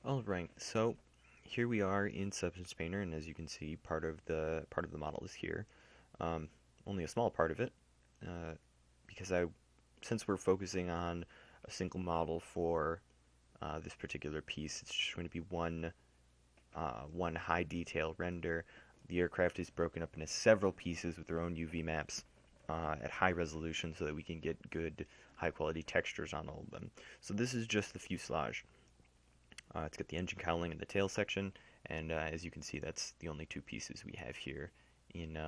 Alright, so here we are in Substance Painter, and as you can see, part of the model is here. Um, Only a small part of it, uh, because since we're focusing on a single model for this particular piece, it's just going to be one high detail render. The aircraft is broken up into several pieces with their own UV maps at high resolution, so that we can get good, high quality textures on all of them. So this is just the fuselage. It's got the engine cowling and the tail section, and as you can see, that's the only two pieces we have here in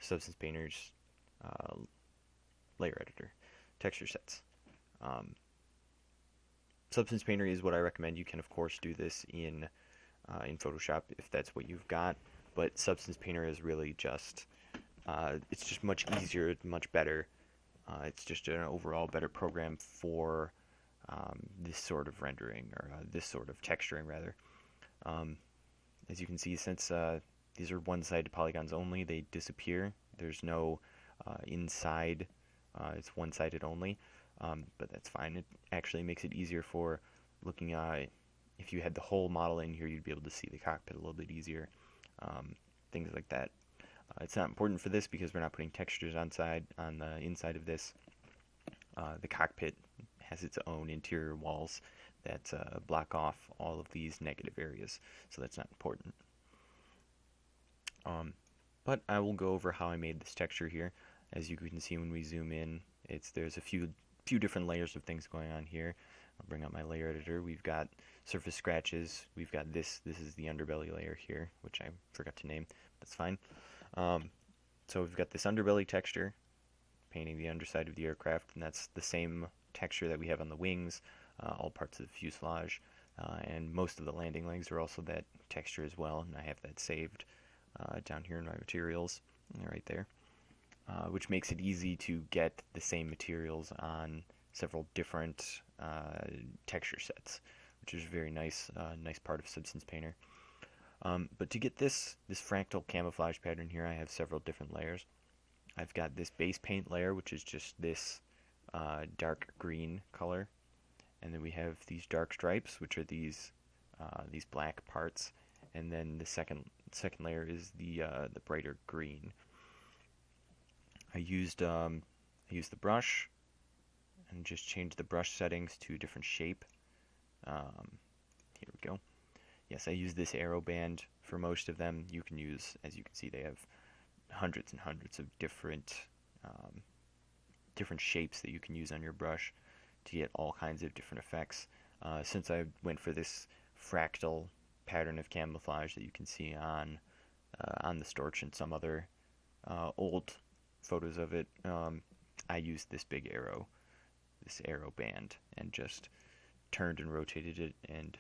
Substance Painter's uh, layer editor, texture sets. Um, Substance Painter is what I recommend. You can of course do this in Photoshop if that's what you've got, but Substance Painter is really just it's just much easier, much better. It's just an overall better program for this sort of rendering or this sort of texturing rather. Um, as you can see, since these are one-sided polygons only, they disappear. There's no inside, it's one-sided only, but that's fine. It actually makes it easier for looking at, if you had the whole model in here, you'd be able to see the cockpit a little bit easier, um, things like that. It's not important for this because we're not putting textures on the inside of this. The cockpit has its own interior walls that block off all of these negative areas, so that's not important. Um, but I will go over how I made this texture here. As you can see when we zoom in, there's a few different layers of things going on here. I'll bring up my layer editor. We've got surface scratches. We've got this is the underbelly layer here, which I forgot to name. That's fine. Um, so we've got this underbelly texture painting the underside of the aircraft, and that's the same texture that we have on the wings, all parts of the fuselage, and most of the landing legs are also that texture as well, and I have that saved down here in my materials, right there, which makes it easy to get the same materials on several different texture sets, which is a very nice part of Substance Painter. But to get this fractal camouflage pattern here, I have several different layers. I've got this base paint layer, which is just this dark green color, and then we have these dark stripes, which are these black parts, and then the second layer is the brighter green. I used the brush and just changed the brush settings to a different shape. Um, Here we go. Yes, I use this arrow band for most of them. You can use, as you can see, they have hundreds and hundreds of um, different shapes that you can use on your brush to get all kinds of different effects. Since I went for this fractal pattern of camouflage that you can see on the Storch and some other old photos of it, I used this arrow band, and just turned and rotated it, and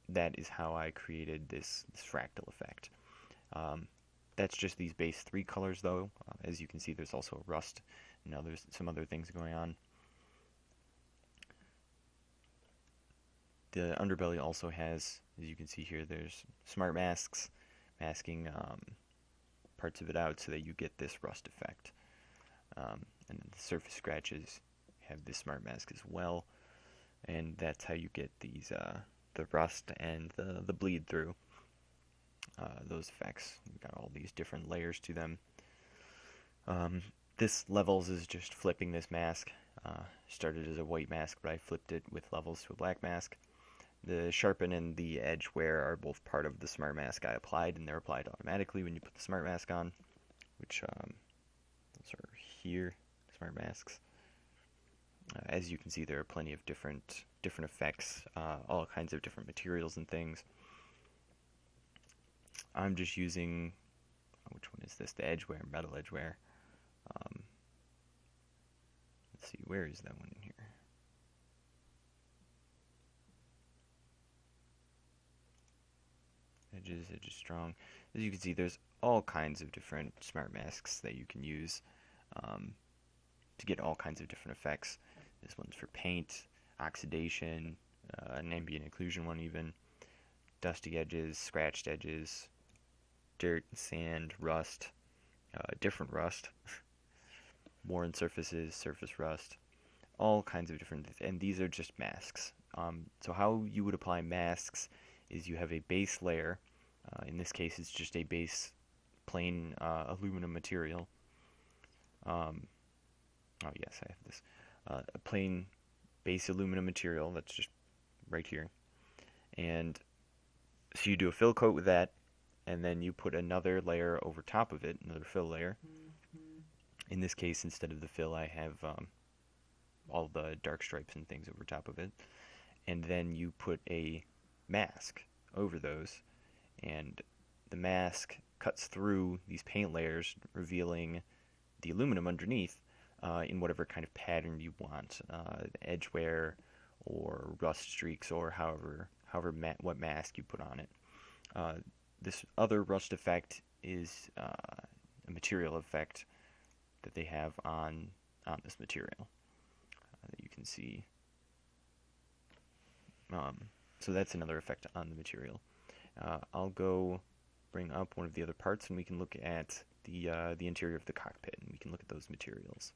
that is how I created this fractal effect. Um, that's just these base 3 colors though. As you can see, there's also rust, and now there's some other things going on. The underbelly also has, as you can see here, there's smart masks masking parts of it out so that you get this rust effect. And then the surface scratches have this smart mask as well, and that's how you get the rust and the bleed through. Those effects. We've got all these different layers to them. Um, this levels is just flipping this mask. Started as a white mask, but I flipped it with levels to a black mask. The sharpen and the edge wear are both part of the smart mask I applied, and they're applied automatically when you put the smart mask on, which those are here, smart masks. As you can see, there are plenty of different effects, all kinds of different materials and things. I'm just using, which one is this? The edgeware, metal edgeware. Um, let's see, where is that one in here? Edges strong. As you can see, there's all kinds of different smart masks that you can use um, to get all kinds of different effects. This one's for paint, oxidation, an ambient occlusion one even, dusty edges, scratched edges, dirt, sand, rust, different rust, worn surfaces, surface rust, all kinds of different, and these are just masks. So how you would apply masks is you have a base layer. In this case, it's just a base plain aluminum material. Um, oh yes, I have this. A plain base aluminum material that's just right here. And so you do a fill coat with that, and then you put another layer over top of it, another fill layer. In this case, instead of the fill, I have all the dark stripes and things over top of it. And then you put a mask over those, and the mask cuts through these paint layers, revealing the aluminum underneath in whatever kind of pattern you want, edge wear or rust streaks or what mask you put on it. Uh, this other rust effect is a material effect that they have on this material that you can see. So that's another effect on the material. I'll go bring up one of the other parts, and we can look at the interior of the cockpit, and we can look at those materials.